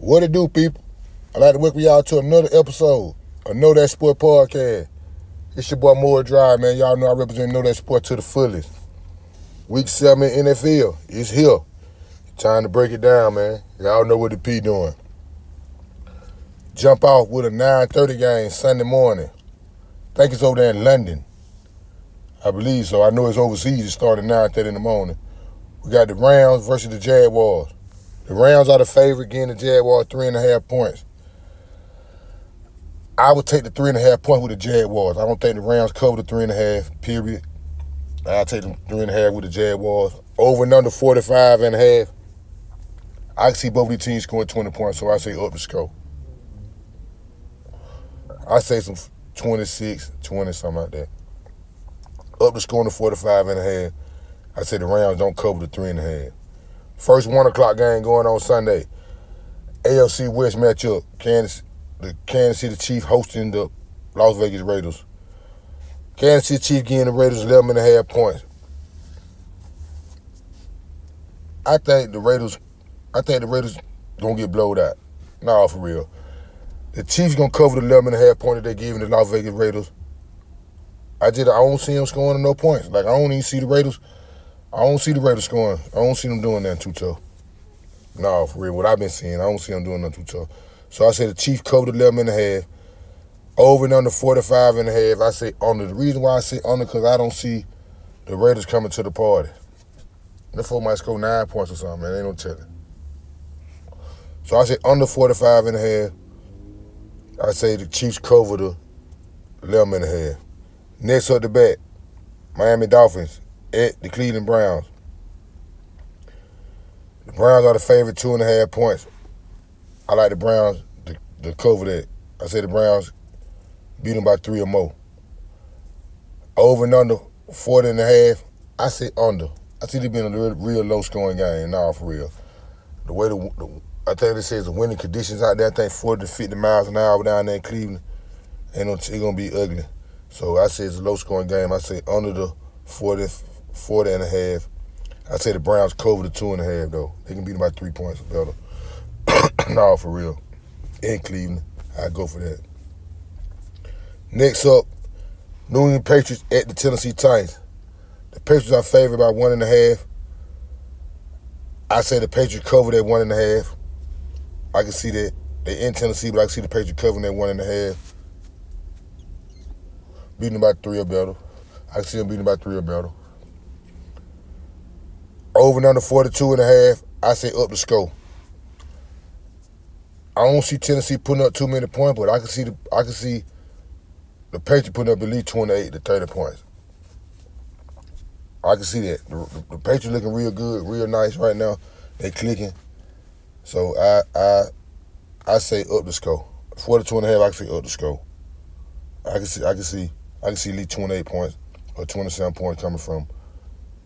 What it do, people? I'd like to welcome y'all to another episode of Know That Sport podcast. It's your boy Moore Drive, man. Y'all know I represent Know That Sport to the fullest. Week 7 in NFL is here. Time to break it down, man. Y'all know what the P doing. Jump off with a 9:30 game Sunday morning. I think it's over there in London. I believe so. I know it's overseas. It started at 9:30 in the morning. We got the Rams versus the Jaguars. The Rams are the favorite, getting the Jaguars 3.5 points. I would take the 3.5 points with the Jaguars. I don't think the Rams cover the 3.5, period. I'll take them 3.5 with the Jaguars. Over and under 45.5. I can see both of these teams scoring 20 points, so I say up the score. I say some 26, 20, something like that. Up the score to 45.5. I say the Rams don't cover the 3.5. First 1 o'clock game going on Sunday. AFC West matchup. The Kansas City Chiefs hosting the Las Vegas Raiders. Kansas City Chiefs getting the Raiders 11.5 points. I think the Raiders gonna get blowed out. Nah, for real. The Chiefs gonna cover the 11.5 points that they're giving the Las Vegas Raiders. I don't see them scoring no points. Like, I don't even see the Raiders. I don't see the Raiders scoring. I don't see them doing nothing too tough. No, for real. What I've been seeing, I don't see them doing nothing too tough. So I say the Chiefs cover the 11.5. Over and under 45.5. I say under. The reason why I say under, because I don't see the Raiders coming to the party. The four might score 9 points or something, man. Ain't no telling. So I say under 45.5. I say the Chiefs cover the 11.5. Next up the bat, Miami Dolphins at the Cleveland Browns. The Browns are the favorite, 2.5 points. I like the Browns to cover that. I say the Browns beat them by 3 or more. Over and under 40.5. I say under. I see it being a real low-scoring game. Nah, for real. The way I think they say the winning conditions out there. I think 40 to 50 miles an hour down there in Cleveland. It's gonna be ugly. So I say it's a low-scoring game. I say under the 40.5. I say the Browns cover the 2.5 though. They can beat them by 3 points or better. No, for real. In Cleveland, I go for that. Next up, New England Patriots at the Tennessee Titans. The Patriots are favored by 1.5. I say the Patriots cover that 1.5. I can see that. They're in Tennessee, but I can see the Patriots covering that 1.5. Beating them by 3 or better. I can see them beating them by 3 or better. Over and under 42.5. I say up the score. I don't see Tennessee putting up too many points, but I can see the Patriots putting up at least 28 to 30 points. I can see that. The Patriots looking real good, real nice right now. They clicking. So I say up the score. 42.5. I can say up the score. I can see at least 28 points or 27 points coming from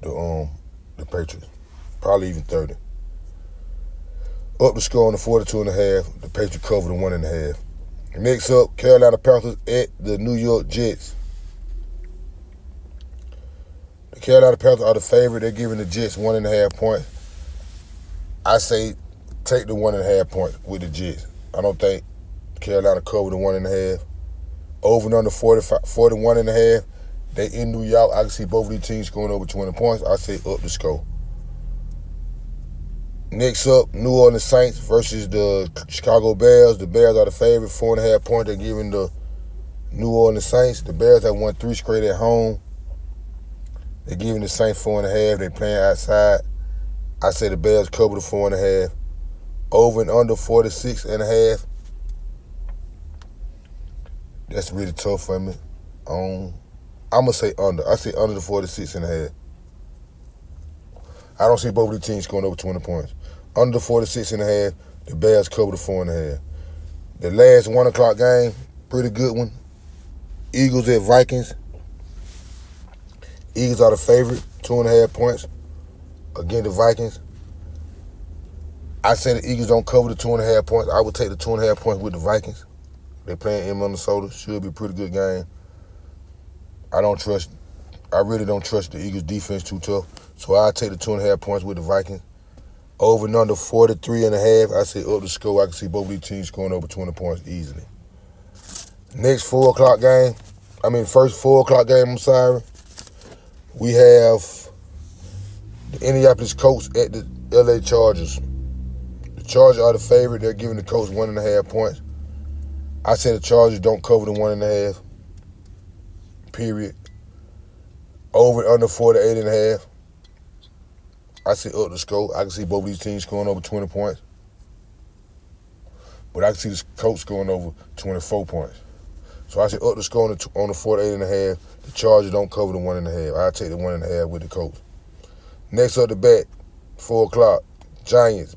the Patriots. Probably even 30. Up the score on the 42.5. The Patriots cover the 1.5. Next up, Carolina Panthers at the New York Jets. The Carolina Panthers are the favorite. They're giving the Jets 1.5 points. I say take the 1.5 points with the Jets. I don't think Carolina cover the 1.5. Over and under 41.5. They in New York. I can see both of these teams scoring over 20 points. I say up the score. Next up, New Orleans Saints versus the Chicago Bears. The Bears are the favorite, 4.5 points. They're giving the New Orleans Saints. The Bears have won 3 straight at home. They're giving the Saints 4.5. They're playing outside. I say the Bears cover the 4.5. Over and under 46.5. That's really tough for me. I'm going to say under. I say under the 46.5. I don't see both of the teams scoring over 20 points. Under the 46.5, the Bears cover the 4.5. The last 1 o'clock game, pretty good one. Eagles at Vikings. Eagles are the favorite, 2.5 points against the Vikings. I say the Eagles don't cover the 2.5 points. I would take the 2.5 points with the Vikings. They're playing in Minnesota. Should be a pretty good game. I really don't trust the Eagles' defense too tough. So I'll take the 2.5 points with the Vikings. Over and under 43.5. I say up the score. I can see both of these teams scoring over 20 points easily. Next 4 o'clock game, first 4 o'clock game, we have the Indianapolis Colts at the LA Chargers. The Chargers are the favorite. They're giving the Colts 1.5 points. I say the Chargers don't cover the 1.5. Period. Over and under 48.5. I say up the score. I can see both of these teams scoring over 20 points. But I can see the Colts scoring over 24 points. So I say up the score on the 48.5. The Chargers don't cover the 1.5. I take the 1.5 with the Colts. Next up the bet, 4 o'clock, Giants.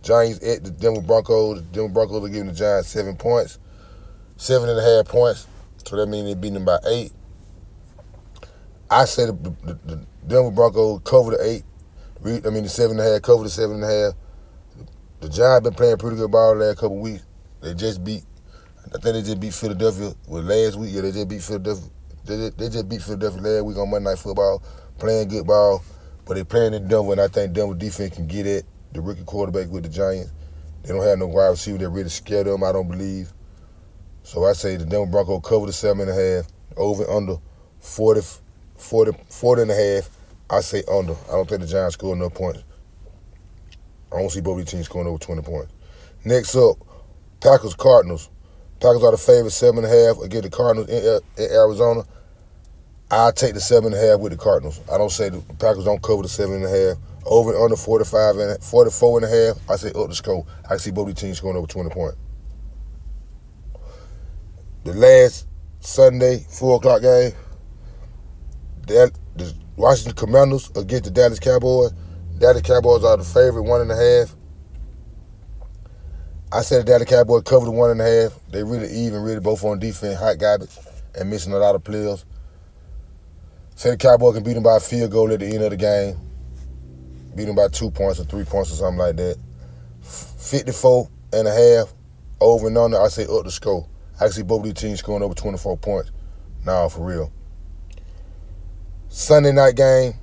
Giants at the Denver Broncos. The Denver Broncos are giving the Giants 7 points. 7.5 points. So that means they're beating them by 8. I say the Denver Broncos cover the 8. The 7.5, cover the 7.5. The Giants been playing pretty good ball the last couple weeks. I think they just beat Philadelphia last week. Yeah, they just beat Philadelphia. They just beat Philadelphia last week on Monday Night Football, playing good ball. But they playing in Denver, and I think Denver defense can get at the rookie quarterback with the Giants. They don't have no wide receiver that really scared them, I don't believe. So I say the Denver Broncos cover the 7.5, over under 40.5. I say under. I don't think the Giants score enough points. I don't see both these teams scoring over 20 points. Next up, Packers-Cardinals. Packers are the favorite, 7.5 against the Cardinals in Arizona. I take the 7.5 with the Cardinals. I don't say the Packers don't cover the 7.5. Over and under 44.5. I say up the score. I see both these teams scoring over 20 points. The last Sunday 4 o'clock game, the Washington Commanders against the Dallas Cowboys. Dallas Cowboys are the favorite, 1.5. I said the Dallas Cowboys cover the 1.5. They really even, both on defense, hot garbage, and missing a lot of players. Say the Cowboys can beat them by a field goal at the end of the game. Beat them by 2 points or 3 points or something like that. 54.5. Over and under, I say up the score. I can see both of these teams scoring over 24 points. Nah, for real. Sunday night game,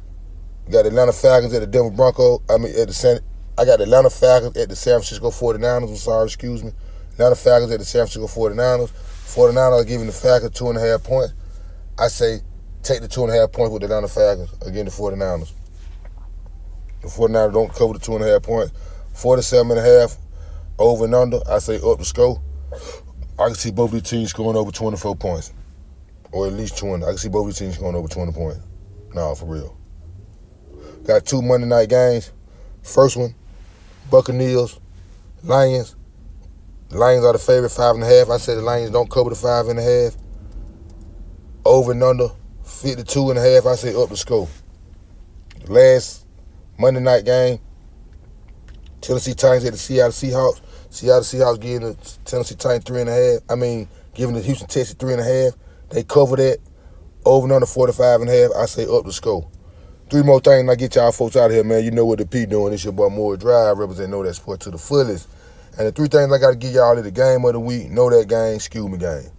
we got the Atlanta Falcons at the Denver Broncos. I got the Atlanta Falcons at the San Francisco 49ers. Atlanta Falcons at the San Francisco 49ers. 49ers are giving the Falcons 2.5 points. I say take the 2.5 points with the Atlanta Falcons against the 49ers. The 49ers don't cover the 2.5 points. 47.5 over and under. I say up the score. I can see both of these teams scoring over 24 points. Or at least 20. I can see both of these teams scoring over 20 points. Nah, for real. Got 2 Monday night games. First one, Buccaneers, Lions. The Lions are the favorite, 5.5. I said the Lions don't cover the 5.5. Over and under 52.5. I say up the score. Last Monday night game, Tennessee Titans at the Seattle Seahawks. Seattle Seahawks giving the Tennessee Titans 3.5. Giving the Houston Texans 3.5. They cover that. Over and under 45.5. I say up the score. 3 more things and I get y'all folks out of here, man. You know what the P doing. It's your boy Moore Drive, representing Know That Sport to the fullest. And the 3 things I got to give y'all is the game of the week, Know That game, excuse me game.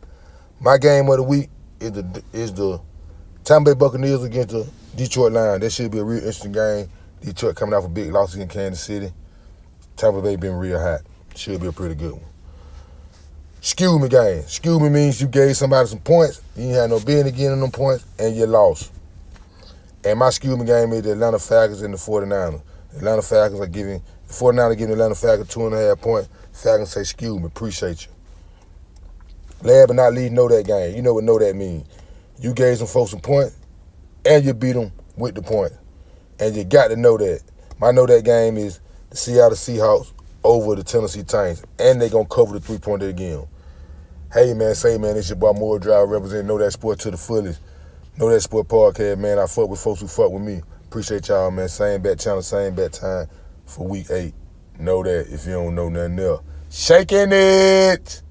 My game of the week is the Tampa Bay Buccaneers against the Detroit Lions. That should be a real interesting game. Detroit coming off a big loss in Kansas City. Tampa Bay been real hot. Should be a pretty good one. Excuse me game. Excuse me means you gave somebody some points, you ain't had no business getting them points, and you lost. And my excuse me game is the Atlanta Falcons and the 49ers. The Atlanta Falcons are giving, the 49ers giving the Atlanta Falcons 2.5 points. Falcons say, excuse me, appreciate you. Last but not least, know that game. You know what know that means. You gave some folks some points, and you beat them with the point. And you got to know that. My know that game is the Seattle Seahawks over the Tennessee Titans. And they going to cover the 3-pointer again. Hey, man, it's your boy Moore Drive, representing Know That Sport to the fullest. Know That Sport podcast, man. I fuck with folks who fuck with me. Appreciate y'all, man. Same bat channel, same bat time for week 8. Know that if you don't know nothing else. Shaking it!